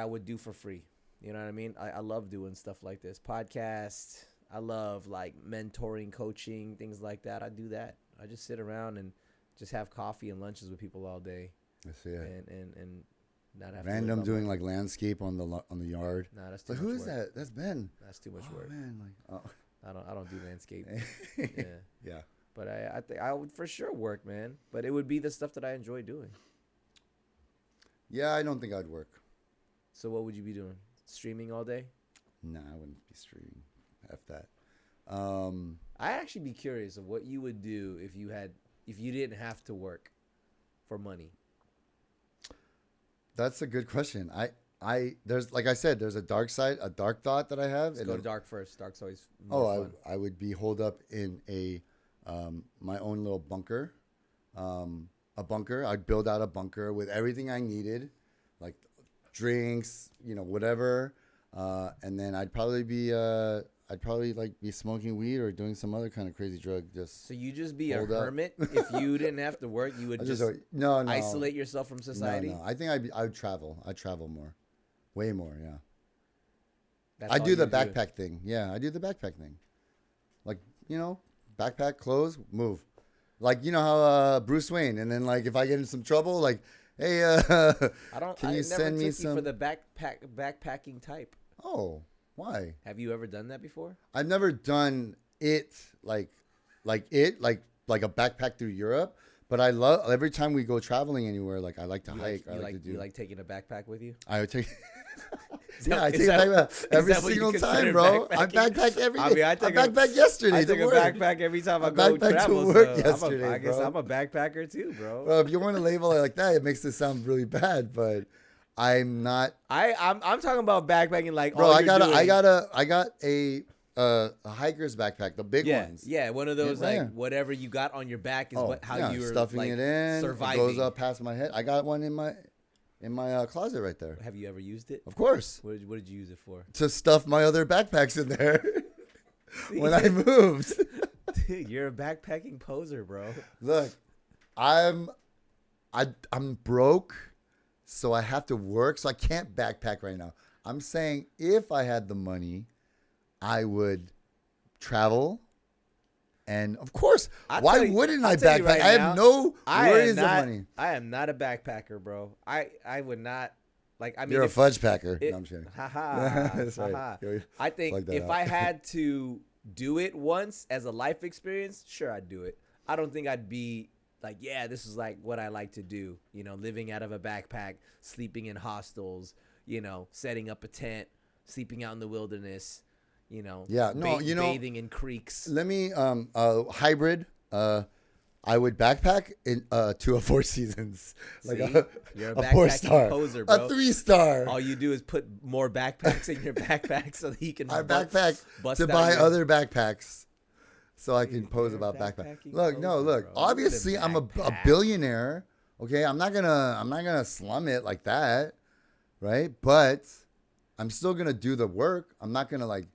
would do for free. You know what I mean? I love doing stuff like this, podcasts. I love like mentoring, coaching, things like that. I do that. I just sit around and just have coffee and lunches with people all day. I see it. And not have random doing like landscape on the yard. No, that's too much who work. Is that? That's Ben. That's too much work. Man, like I don't do landscape. Yeah. But I think I would for sure work, man. But it would be the stuff that I enjoy doing. Yeah, I don't think I'd work. So what would you be doing? Streaming all day? Nah, I wouldn't be streaming. F that. I actually be curious of what you would do if you didn't have to work for money. That's a good question. There's like I said, there's a dark side, a dark thought that I have. Let's go dark first. Dark's always more fun. I would be holed up in my own little bunker. A bunker. I'd build out a bunker with everything I needed, like drinks, whatever. And then I'd probably be smoking weed or doing some other kind of crazy drug. So you just be a hermit. If you didn't have to work, you would just no isolate yourself from society. No. I think I would travel. I'd travel more, way more. Yeah. I do the backpack thing. Yeah, I do the backpack thing. Like backpack, clothes, move. Like how Bruce Wayne, and then like if I get in some trouble, like, hey, can you send me some for the backpacking type? Oh, why? Have you ever done that before? I've never done it like a backpack through Europe, but I love every time we go traveling anywhere. Like I like to hike. You like taking a backpack with you? I would take. I take a backpack every single time, bro. I backpack every day. I backpack yesterday. I take a backpack every time I go travel. To work yesterday, I guess I'm a backpacker too, bro. Well, if you want to label it like that, it makes it sound really bad, but I'm not. I'm talking about backpacking like. Bro, I got a hiker's backpack, the big ones. Yeah, one of those whatever you got on your back is how you're stuffing like, it in. Surviving. It goes up past my head. I got one in my closet right there. Have you ever used it? Of course. What did you use it for? To stuff my other backpacks in there when I moved. Dude, you're a backpacking poser, bro. Look, I'm broke, so I have to work, so I can't backpack right now. I'm saying if I had the money, I would travel. And of course, why wouldn't I backpack? I have no worries of money. I am not a backpacker, bro. I would not. Like, I mean, you're a fudge packer. No, I'm kidding. I think if I had to do it once as a life experience, sure, I'd do it. I don't think I'd be like, yeah, this is like what I like to do. You know, living out of a backpack, sleeping in hostels, you know, setting up a tent, sleeping out in the wilderness, you know, bathing in creeks. Let me hybrid. I would backpack in to a 4 Seasons, like you're a 4-star, poser, bro. a 3-star. All you do is put more backpacks in your backpack so that he can. I backpack to buy other backpacks, so I can pose about backpack. Look, look. Obviously, I'm a billionaire. Okay, I'm not gonna slum it like that, right? But I'm still gonna do the work. I'm not gonna like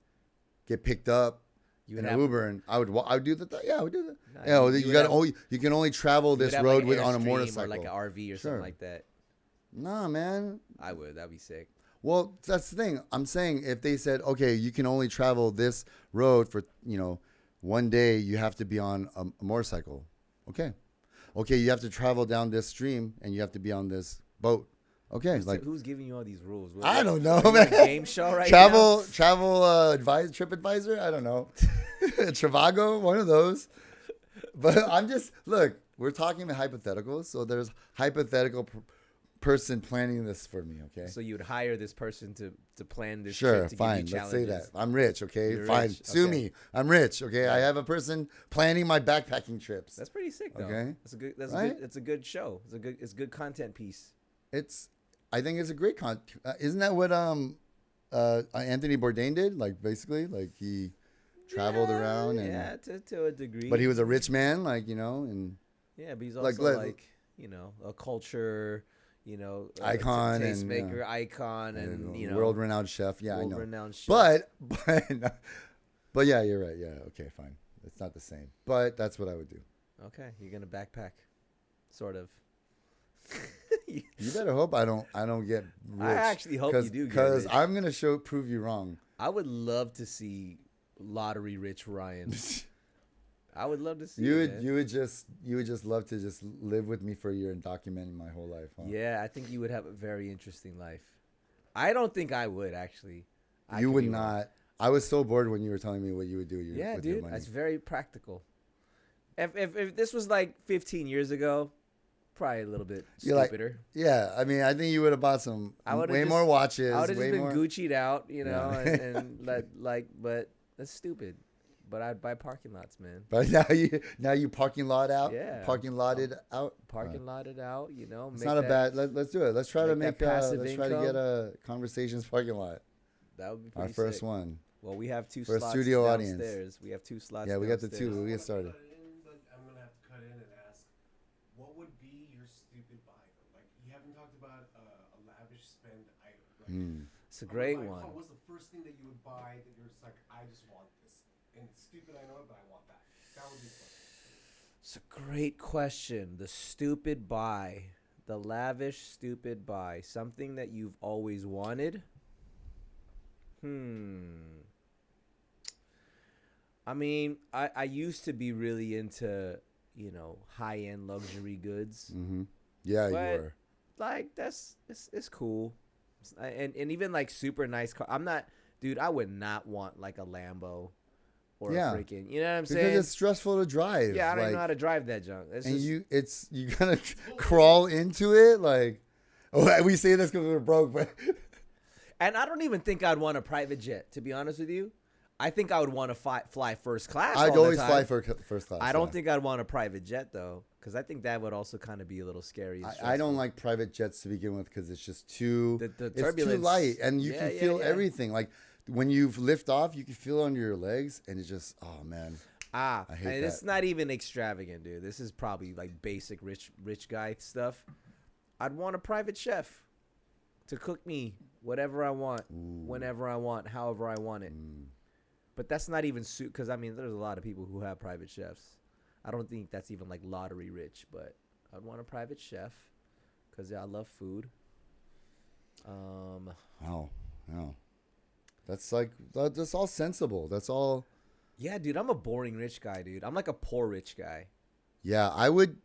get picked up in an Uber, and I would do that. Yeah, I would do that. No, you can only travel this road with on a motorcycle or like an RV or something like that. Nah, man. I would. That'd be sick. Well, that's the thing. I'm saying if they said, okay, you can only travel this road for, one day, you have to be on a motorcycle. Okay, you have to travel down this stream and you have to be on this boat. Okay, who's giving you all these rules? I don't know, man. Game show right now? Travel trip advisor. I don't know. Trivago, one of those. But we're talking about hypotheticals. So there's hypothetical person planning this for me. Okay. So you would hire this person to plan this. Sure, trip to fine. give you Let's say that I'm rich. Okay, You're fine. rich. Sue Okay. me. I'm rich. Okay, I have a person planning my backpacking trips. That's pretty sick, though. Okay, that's a good. That's right? good. It's a good show. It's a good content piece. I think it's a great isn't that what Anthony Bourdain did? Like basically, like he traveled around and to a degree. But he was a rich man, and yeah, but he's also a culture, icon, tastemaker, icon, and world-renowned chef. Yeah, world-renowned chef. But yeah, you're right. Yeah, okay, fine. It's not the same, but that's what I would do. Okay, you're gonna backpack, sort of. You better hope I don't get rich. I actually hope you do, because I'm gonna prove you wrong. I would love to see lottery rich Ryan. I would love to see you would just love to just live with me for a year and document my whole life. Huh? Yeah, I think you would have a very interesting life. I don't think I would actually. You would not. I was so bored when you were telling me what you would do. With your money. That's very practical. If this was like 15 years ago. Probably a little bit stupider. I mean, I think you would have bought some more watches. I would have just been Gucci'd out, but that's stupid. But I'd buy parking lots, man. But now you parking lot out? Yeah. Parking lotted out? Parking lotted out, It's not a bad, let's do it. Let's try to let's try to get a Conversations parking lot. That would be pretty Our first sick. one. Well, we have two for slots a studio downstairs. Audience. We have 2 slots. Yeah, we got the downstairs. 2. We get started. I'm gonna have to cut in and ask, what would be your stupid buy? Like, you haven't talked about a lavish spend item. Like, It's a great one. What's the first thing that you would buy that you're just like, I just want this, and it's stupid, I know it, but I want that. That would be fun. It's a great question. The stupid buy, the lavish stupid buy, something that you've always wanted. I mean, I used to be really into, high-end luxury goods. Mm-hmm. Yeah, you were. Like, it's cool. And even, like, super nice car. I would not want, like, a Lambo or a freaking, you know what I'm saying? Because it's stressful to drive. Yeah, I don't even know how to drive that junk. You gotta crawl into it. Like, we say this because we're broke, but. And I don't even think I'd want a private jet, to be honest with you. I think I would want to fly first class. I'd always fly first class. I don't think I'd want a private jet, though, because I think that would also kind of be a little scary. I don't like private jets to begin with because it's just too the it's too light, and you can feel everything. Like when you lift off, you can feel it under your legs, and it's just, oh man. I hate that. It's not even extravagant, dude. This is probably like basic rich guy stuff. I'd want a private chef to cook me whatever I want, whenever I want, however I want it. But that's not even because I mean, there's a lot of people who have private chefs. I don't think that's even like lottery rich, but I'd want a private chef because I love food. Wow. That's all sensible. That's all. Yeah, dude, I'm a boring rich guy, dude. I'm like a poor rich guy. Yeah, I would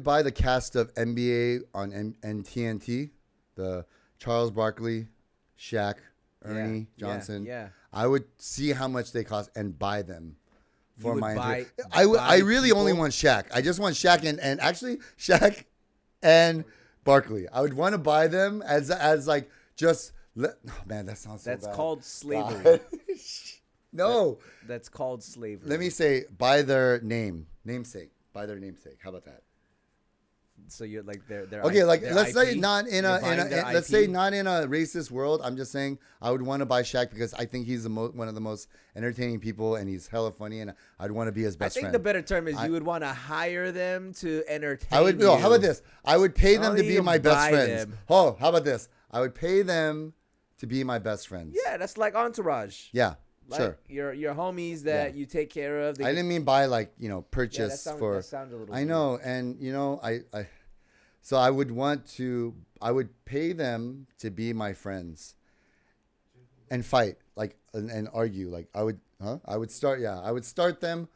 buy the cast of NBA on TNT, the Charles Barkley, Shaq, Ernie Johnson. Yeah. I would see how much they cost and buy them for my. Buy I really people? only want Shaq. I just want Shaq and actually Shaq and Barkley. I would want to buy them as like just. Oh man, that sounds so bad. That's called slavery. No, that's called slavery. let me say by their namesake. By their namesake. How about that? So you're like they're okay. Like their let's IP? say not in You're a buying their let's IP? say not in a racist world. I'm just saying I would want to buy Shaq because I think he's one of the most entertaining people and he's hella funny and I'd want to be his best friend. I think the better term is you would want to hire them to entertain. I would. No, how about this? I would pay them to Only be you my best buy friends. them. Oh, how about this? I would pay them to be my best friends. Yeah, that's like Entourage. Yeah. Like Sure. Your homies that you take care of. I didn't mean buy like purchase that for. sounded a little. I weird. know, and so I would pay them to be my friends, and fight and argue I would start them,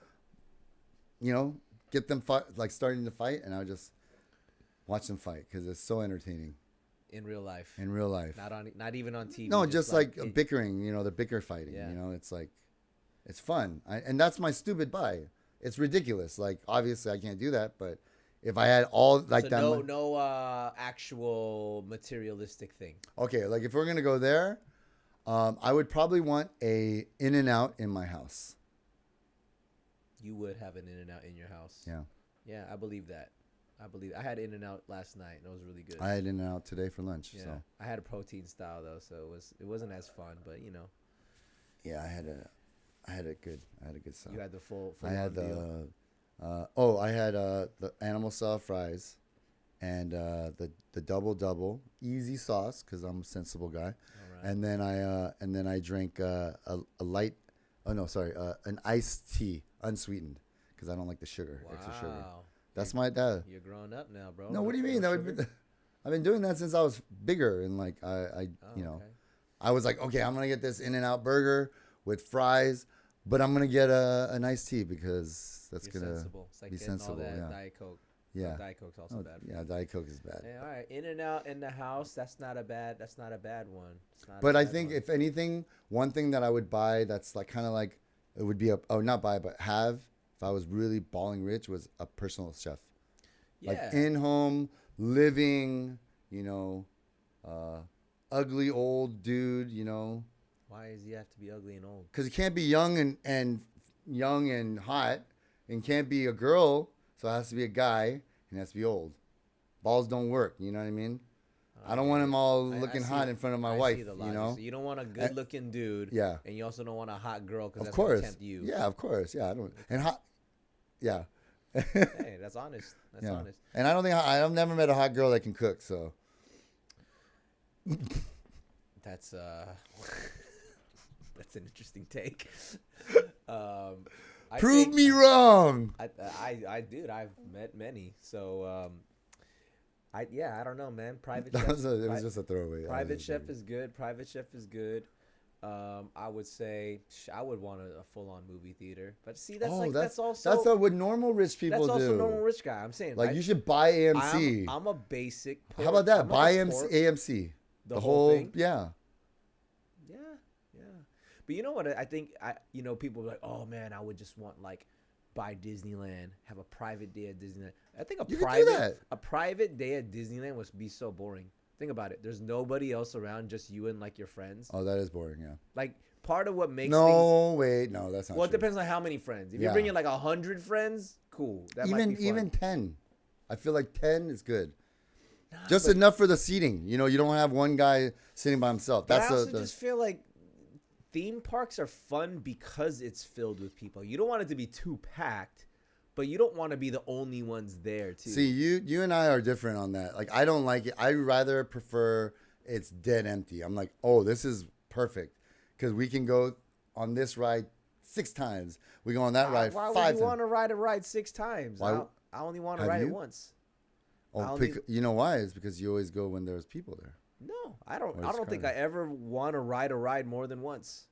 get them starting to fight, and I would just watch them fight because it's so entertaining. In real life. Not even on TV. No, just bickering, the bicker fighting, Yeah. it's like, it's fun. And that's my stupid buy. It's ridiculous. Like, obviously I can't do that, but if I had all like so that. No actual materialistic thing. Okay. Like if we're going to go there, I would probably want a In-N-Out in my house. You would have an In-N-Out in your house. Yeah. Yeah, I believe that. I had In-N-Out last night and it was really good. I had In-N-Out today for lunch. Yeah. So I had a protein style though, so it wasn't as fun, but yeah, I had a good style. You had the full I had deal. I had the animal style fries and the double easy sauce because I'm a sensible guy. All right. And then I drank an iced tea unsweetened because I don't like the sugar, extra sugar. That's my dad. You're growing up now, bro. No, what do you mean? I've been doing that since I was bigger, and like I was like, okay, I'm gonna get this In-N-Out burger with fries, but I'm gonna get a nice tea because that's gonna sensible. It's like be getting sensible. all that Yeah, Diet Coke. yeah. Diet Coke's also bad. Yeah, Diet Coke is bad. Yeah, all right. In-N-Out in the house. That's not a bad one. But I think if anything, one thing that I would buy that's like kind of like it would be not buy but have if I was really balling rich was a personal chef. Yeah. Like in-home living, ugly old dude, Why does he have to be ugly and old? because he can't be young and hot, and can't be a girl, so it has to be a guy, and it has to be old. Balls don't work, you know what I mean? I don't want him all looking hot in front of my wife, So you don't want a good-looking dude. Yeah. And you also don't want a hot girl because Of that's course. gonna tempt you. Yeah, of course. Yeah, I don't. And hot. Yeah. Hey, that's honest. That's honest. And I've never met a hot girl that can cook, so. That's that's an interesting take. Prove me wrong. I've met many. So I don't know, man. Private It chef. was just a throwaway. Private chef is good. I would say I would want a full-on movie theater, but see, that's what normal rich people do. That's also normal rich guy. I'm saying like you should buy AMC. I'm a basic. How about that? Buy AMC. The whole thing. Yeah. Yeah. But you know what? I think people are like, oh man, I would just want buy Disneyland, have a private day at Disneyland. I think a private day at Disneyland would be so boring. Think about it. There's nobody else around, just you and your friends. Oh, that is boring. Yeah. Like part of what makes no, that's not. Well, it true. depends on how many friends. If you're bringing 100 friends, cool. That might be fun. Even 10. I feel like 10 is good. Just enough for the seating. You don't have one guy sitting by himself. But I also just feel like theme parks are fun because it's filled with people. You don't want it to be too packed, but you don't want to be the only ones there too. See, you and I are different on that. Like, I don't like it. I rather prefer it's dead empty. I'm like, oh, this is perfect because we can go on this ride 6 times. We go on that ride 5 times. Why would you want to ride a ride 6 times? I only want to ride it once. Oh, you know why? It's because you always go when there's people there. No, I don't think I ever want to ride a ride more than once.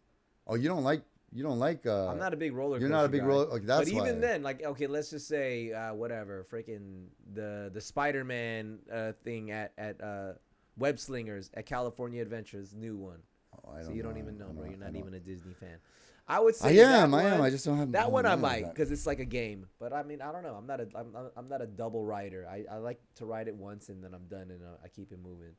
Oh, you don't like. I'm not a big roller coaster You're not a big guy. roller. Okay, that's but even why. then, okay, let's just say whatever, freaking the Spider-Man thing at Web Slingers at California Adventures, new one. Oh, So you don't even know, bro. You're not even a Disney fan. I would say I am. I just don't have that one. I like might that. because it's like a game. But I mean, I don't know. I'm not a double writer. I like to write it once and then I'm done and I keep it moving.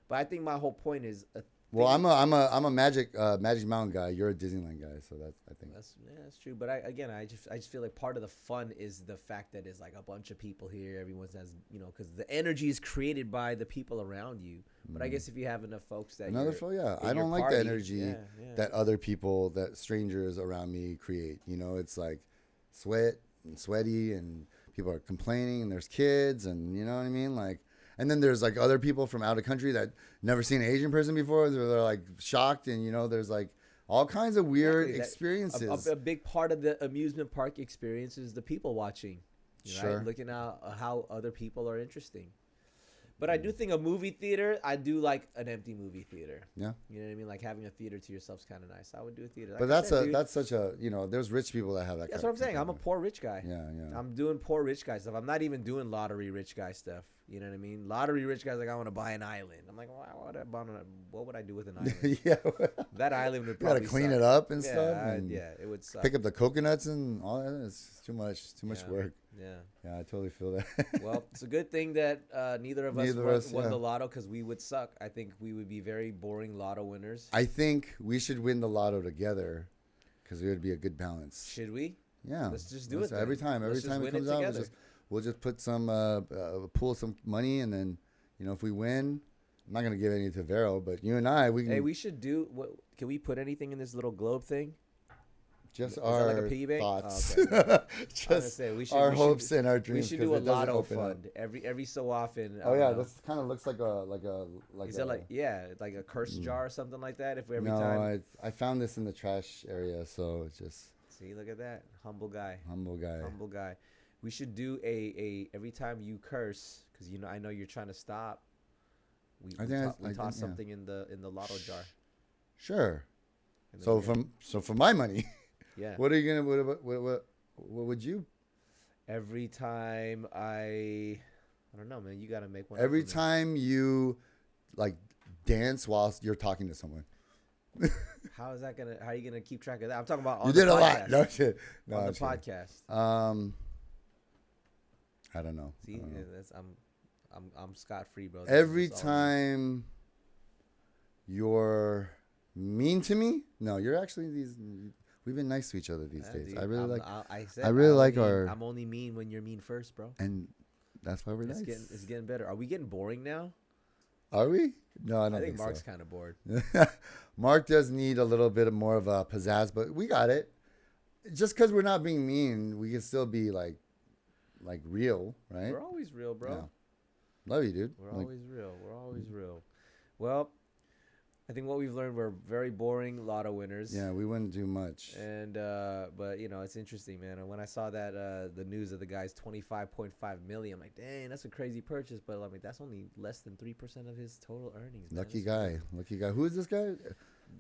But I think my whole point is. Well, I'm a Magic Mountain guy. You're a Disneyland guy, so I think that's true. But I just feel like part of the fun is the fact that it's like a bunch of people here. Everyone has because the energy is created by the people around you. But I guess if you have enough folks that I don't like the energy that other people, that strangers around me create. It's like sweat and sweaty, and people are complaining, and there's kids, and you know what I mean, like. And then there's like other people from out of country that never seen an Asian person before. They're like shocked, and there's like all kinds of weird experiences. A big part of the amusement park experience is the people watching, right? Looking at how other people are interesting. But I do think a movie theater, I do like an empty movie theater. Yeah. You know what I mean? Like having a theater to yourself is kind of nice. I would do a theater. But that's such a, there's rich people that have that. That's what I'm saying. I'm a poor rich guy. Yeah. I'm doing poor rich guy stuff. I'm not even doing lottery rich guy stuff. You know what I mean? Lottery rich guys like, I want to buy an island. I'm like, what would I do with an island? Yeah. That island would probably gotta clean suck. it up and stuff. And it would suck. Pick up the coconuts and all that. It's too much work. Yeah, I totally feel that. Well, it's a good thing that neither of us won the lotto because we would suck. I think we would be very boring lotto winners. I think we should win the lotto together because it would be a good balance. Should we? Yeah. Let's just do it then. Every time it comes out, we'll just put some pool some money, and then if we win, I'm not gonna give any to Vero, but you and I, we can. Hey, we should do. Can we put anything in this little globe thing? Just our like a piggy bank? thoughts, Just our hopes and our dreams. We should do a lotto fund every so often. Oh yeah, this kind of looks like a Is that like a curse jar or something like that? If every no, time. I found this in the trash area, so it's just. See, look at that, humble guy. Humble guy. We should do a every time you curse, because I know you're trying to stop. We toss something in the lotto jar. Sure. So for my money. Yeah. What are you gonna? What would you? Every time I don't know, man. You gotta make one. Every time you, like, dance whilst you're talking to someone. How are you gonna keep track of that? I'm talking about on you the did podcast. A lot. No shit. No, on the podcast. I don't know. See, I'm scot free, bro. Every time you're mean to me, no, you're actually we've been nice to each other these days. Dude, I really I'm only mean when you're mean first, bro. And that's why we're nice. It's getting better. Are we getting boring now? Are we? No, I don't think Mark's so. kind of bored. Mark does need a little bit more of a pizzazz, but we got it. Just because we're not being mean, we can still be like real, right? We're always real, bro. Yeah. Love you, dude. We're always real. Well, I think what we've learned, we're very boring lotto winners. Yeah, we wouldn't do much. And but it's interesting, man. And when I saw that the news of the guy's 25.5 million, I'm like, dang, that's a crazy purchase. But I mean, that's only less than 3% of his total earnings. Man. Lucky guy. Who is this guy?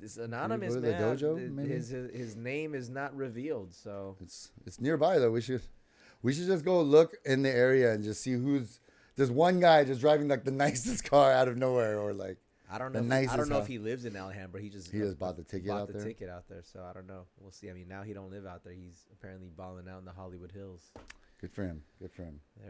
It's anonymous, man. The dojo, maybe? His name is not revealed, so it's nearby though. We should just go look in the area and just see there's one guy just driving like the nicest car out of nowhere, or like. I don't know if he lives in Alhambra. He just bought the ticket out there. Ticket out there, so I don't know. We'll see. I mean, now he don't live out there. He's apparently balling out in the Hollywood Hills. Good for him. There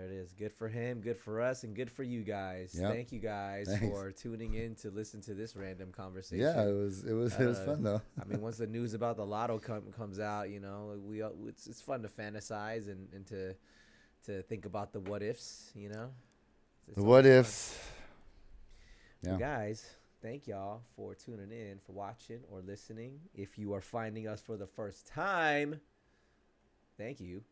it is. Good for him. Good for us, and good for you guys. Yep. Thank you guys for tuning in to listen to this random conversation. Yeah, it was fun though. I mean, once the news about the lotto comes out, it's fun to fantasize and to think about the what ifs. The what ifs. Yeah. Guys, thank y'all for tuning in, for watching or listening. If you are finding us for the first time, thank you.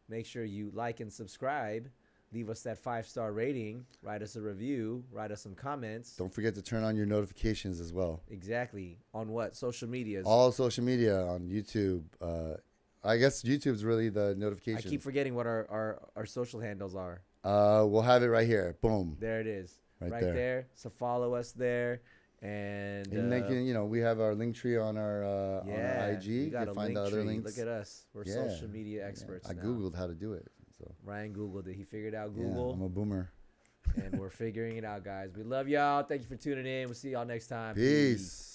Make sure you like and subscribe. Leave us that 5-star rating. Write us a review. Write us some comments. Don't forget to turn on your notifications as well. Exactly. On what? Social medias? All social media, on YouTube. I guess YouTube's really the notification. I keep forgetting what our social handles are. We'll have it right here. Boom. There it is. Right there. So follow us there, and then we have our link tree on our IG. You can find the other links. Look at us. We're social media experts. I googled how to do it. So Ryan googled it. He figured out Google. Yeah, I'm a boomer. And we're figuring it out, guys. We love y'all. Thank you for tuning in. We'll see y'all next time. Peace.